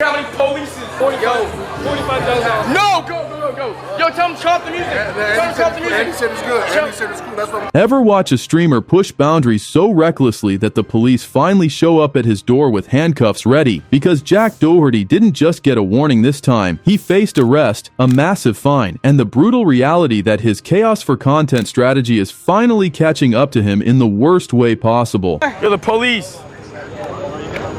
How many police? 45,000. No, go. Yo, tell him to stop the music. Tell him to stop the music. Andy said it's good. Andy said it's cool. That's what I'm... Ever watch a streamer push boundaries so recklessly that the police finally show up at his door with handcuffs ready? Because Jack Doherty didn't just get a warning this time, he faced arrest, a massive fine, and the brutal reality that his chaos for content strategy is finally catching up to him in the worst way possible. You're the police.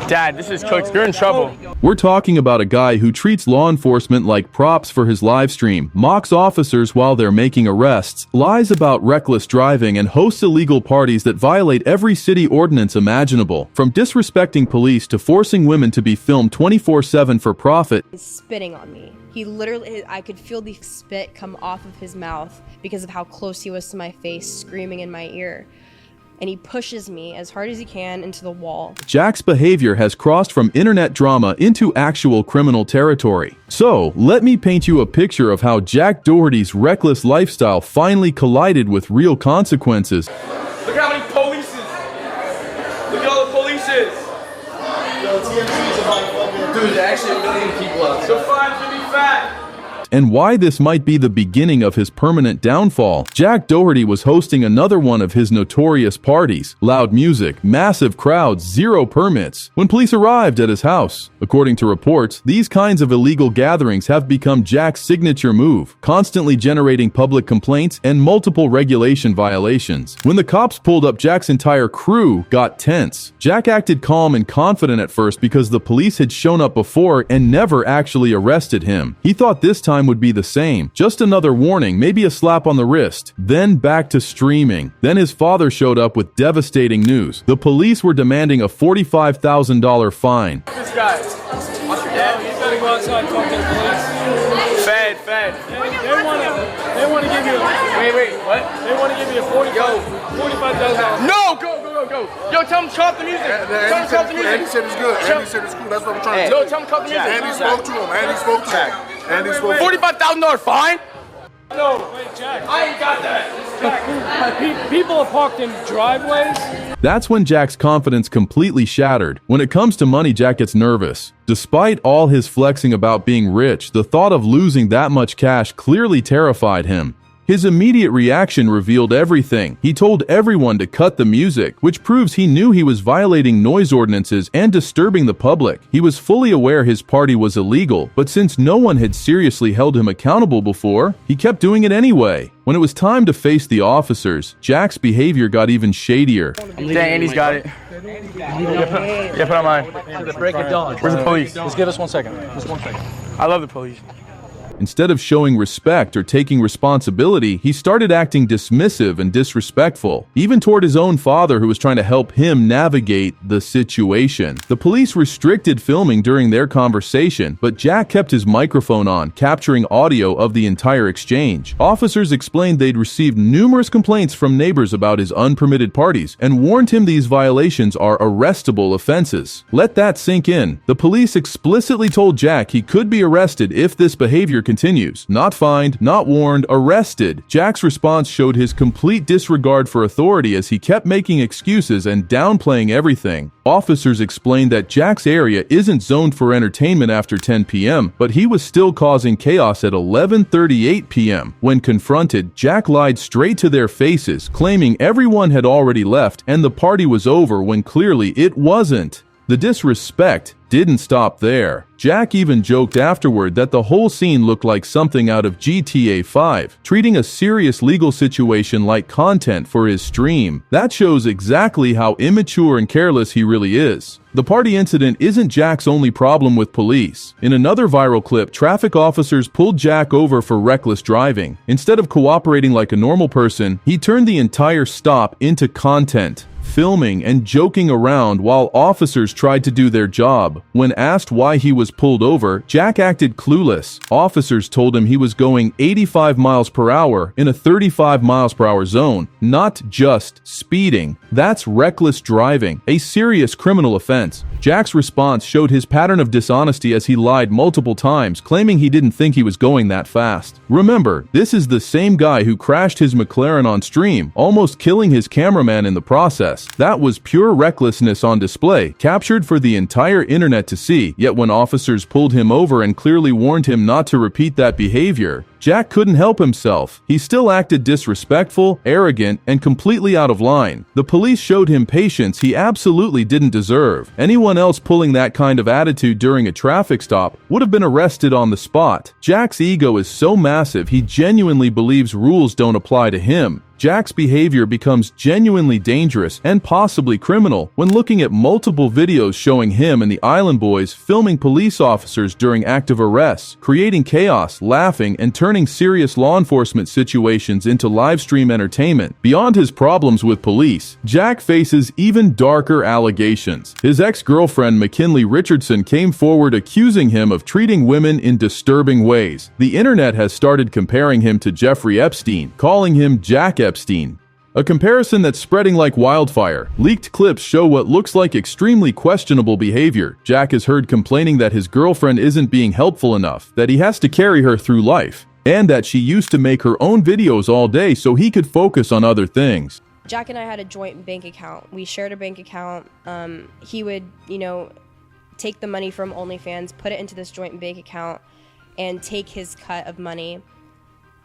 Dad, this is Cooks. You're in trouble. We're talking about a guy who treats law enforcement like props for his live stream, mocks officers while they're making arrests, lies about reckless driving, and hosts illegal parties that violate every city ordinance imaginable. From disrespecting police to forcing women to be filmed 24/7 for profit. He's spitting on me. He literally, I could feel the spit come off of his mouth because of how close he was to my face, screaming in my ear. And he pushes me as hard as he can into the wall. Jack's behavior has crossed from internet drama into actual criminal territory. So, let me paint you a picture of how Jack Doherty's reckless lifestyle finally collided with real consequences. Look how many police. Look at all the police. Dude, there's actually a million people out there. So fine to be fat. And why this might be the beginning of his permanent downfall. Jack Doherty was hosting another one of his notorious parties. Loud music, massive crowds, zero permits. When police arrived at his house. According to reports, these kinds of illegal gatherings have become Jack's signature move, constantly generating public complaints and multiple regulation violations. When the cops pulled up, Jack's entire crew got tense. Jack acted calm and confident at first because the police had shown up before and never actually arrested him. He thought this time would be the same. Just another warning, maybe a slap on the wrist. Then back to streaming. Then his father showed up with devastating news. The police were demanding a $45,000 fine. This guy. What's your dad? He's gonna go outside and talk to the police. Fed. They want to give you Wait, what? They want to give you a $45,000. No, go. Yo, tell him to stop the music. Tell him to stop the music. Andy said it's good. Andy said it's cool. That's what I'm trying to do. Yo, tell him to stop the music. Andy spoke to him. Andy spoke to him. $45,000 fine? No, wait, Jack. I ain't got that. People are parked in driveways. That's when Jack's confidence completely shattered. When it comes to money, Jack gets nervous. Despite all his flexing about being rich, the thought of losing that much cash clearly terrified him. His immediate reaction revealed everything. He told everyone to cut the music, which proves he knew he was violating noise ordinances and disturbing the public. He was fully aware his party was illegal, but since no one had seriously held him accountable before, he kept doing it anyway. When it was time to face the officers, Jack's behavior got even shadier. Dang, Andy's got it. Yeah, put on mine. Break it down. Where's the police? Just give us 1 second. Just 1 second. I love the police. Instead of showing respect or taking responsibility, he started acting dismissive and disrespectful, even toward his own father who was trying to help him navigate the situation. The police restricted filming during their conversation, but Jack kept his microphone on, capturing audio of the entire exchange. Officers explained they'd received numerous complaints from neighbors about his unpermitted parties and warned him these violations are arrestable offenses. Let that sink in. The police explicitly told Jack he could be arrested if this behavior continues. Not fined, not warned, arrested. Jack's response showed his complete disregard for authority as he kept making excuses and downplaying everything. Officers explained that Jack's area isn't zoned for entertainment after 10 p.m., but he was still causing chaos at 11:38 p.m. When confronted, Jack lied straight to their faces, claiming everyone had already left and the party was over when clearly it wasn't. The disrespect didn't stop there. Jack even joked afterward that the whole scene looked like something out of GTA 5, treating a serious legal situation like content for his stream. That shows exactly how immature and careless he really is. The party incident isn't Jack's only problem with police. In another viral clip, traffic officers pulled Jack over for reckless driving. Instead of cooperating like a normal person, he turned the entire stop into content, filming and joking around while officers tried to do their job. When asked why he was pulled over, Jack acted clueless. Officers told him he was going 85 miles per hour in a 35 miles per hour zone, not just speeding. That's reckless driving, a serious criminal offense. Jack's response showed his pattern of dishonesty as he lied multiple times, claiming he didn't think he was going that fast. Remember, this is the same guy who crashed his McLaren on stream, almost killing his cameraman in the process. arrest. That was pure recklessness on display, captured for the entire internet to see. Yet when officers pulled him over and clearly warned him not to repeat that behavior, Jack couldn't help himself. He still acted disrespectful, arrogant, and completely out of line. The police showed him patience he absolutely didn't deserve. Anyone else pulling that kind of attitude during a traffic stop would have been arrested on the spot. Jack's ego is so massive he genuinely believes rules don't apply to him. Jack's behavior becomes genuinely dangerous and possibly criminal when looking at multiple videos showing him and the Island Boys filming police officers during active arrests, creating chaos, laughing, and turning serious law enforcement situations into live stream entertainment. Beyond his problems with police, Jack faces even darker allegations. His ex-girlfriend McKinley Richardson came forward accusing him of treating women in disturbing ways. The internet has started comparing him to Jeffrey Epstein, calling him Jack Epstein. A comparison that's spreading like wildfire. Leaked clips show what looks like extremely questionable behavior. Jack is heard complaining that his girlfriend isn't being helpful enough, that he has to carry her through life, and that she used to make her own videos all day so he could focus on other things. Jack and I had a joint bank account. We shared a bank account. He would, take the money from OnlyFans, put it into this joint bank account, and take his cut of money.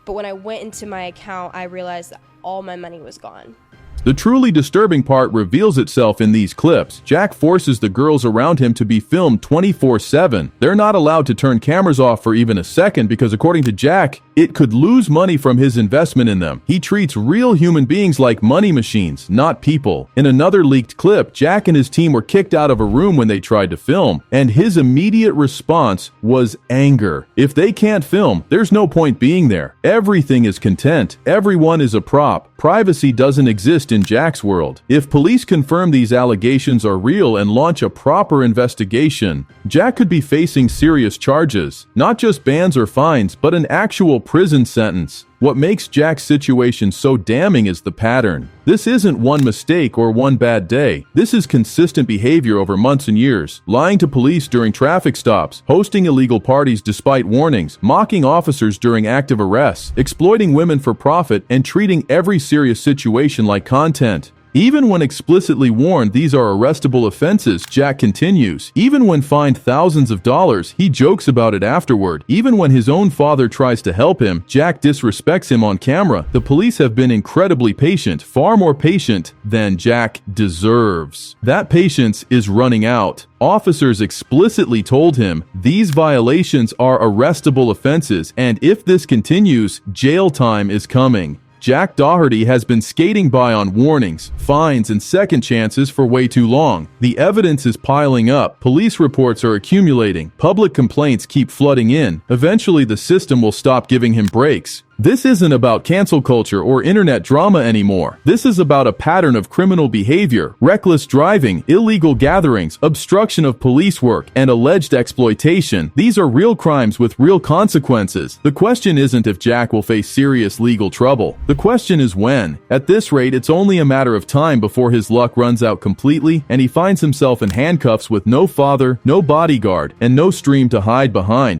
But when I went into my account, I realized that all my money was gone. The truly disturbing part reveals itself in these clips. Jack forces the girls around him to be filmed 24/7. They're not allowed to turn cameras off for even a second because, according to Jack, it could lose money from his investment in them. He treats real human beings like money machines, not people. In another leaked clip, Jack and his team were kicked out of a room when they tried to film, and his immediate response was anger. If they can't film, there's no point being there. Everything is content. Everyone is a prop. Privacy doesn't exist in Jack's world. If police confirm these allegations are real and launch a proper investigation, Jack could be facing serious charges. Not just bans or fines, but an actual prison sentence. What makes Jack's situation so damning is the pattern. This isn't one mistake or one bad day. This is consistent behavior over months and years. Lying to police during traffic stops, hosting illegal parties despite warnings, mocking officers during active arrests, exploiting women for profit, and treating every serious situation like content. Even when explicitly warned these are arrestable offenses, Jack continues. Even when fined thousands of dollars, he jokes about it afterward. Even when his own father tries to help him, Jack disrespects him on camera. The police have been incredibly patient, far more patient than Jack deserves. That patience is running out. Officers explicitly told him these violations are arrestable offenses, and if this continues, jail time is coming. Jack Doherty has been skating by on warnings, fines, and second chances for way too long. The evidence is piling up. Police reports are accumulating. Public complaints keep flooding in. Eventually, the system will stop giving him breaks. This isn't about cancel culture or internet drama anymore. This is about a pattern of criminal behavior, reckless driving, illegal gatherings, obstruction of police work, and alleged exploitation. These are real crimes with real consequences. The question isn't if Jack will face serious legal trouble. The question is when. At this rate, it's only a matter of time before his luck runs out completely and he finds himself in handcuffs with no father, no bodyguard, and no stream to hide behind.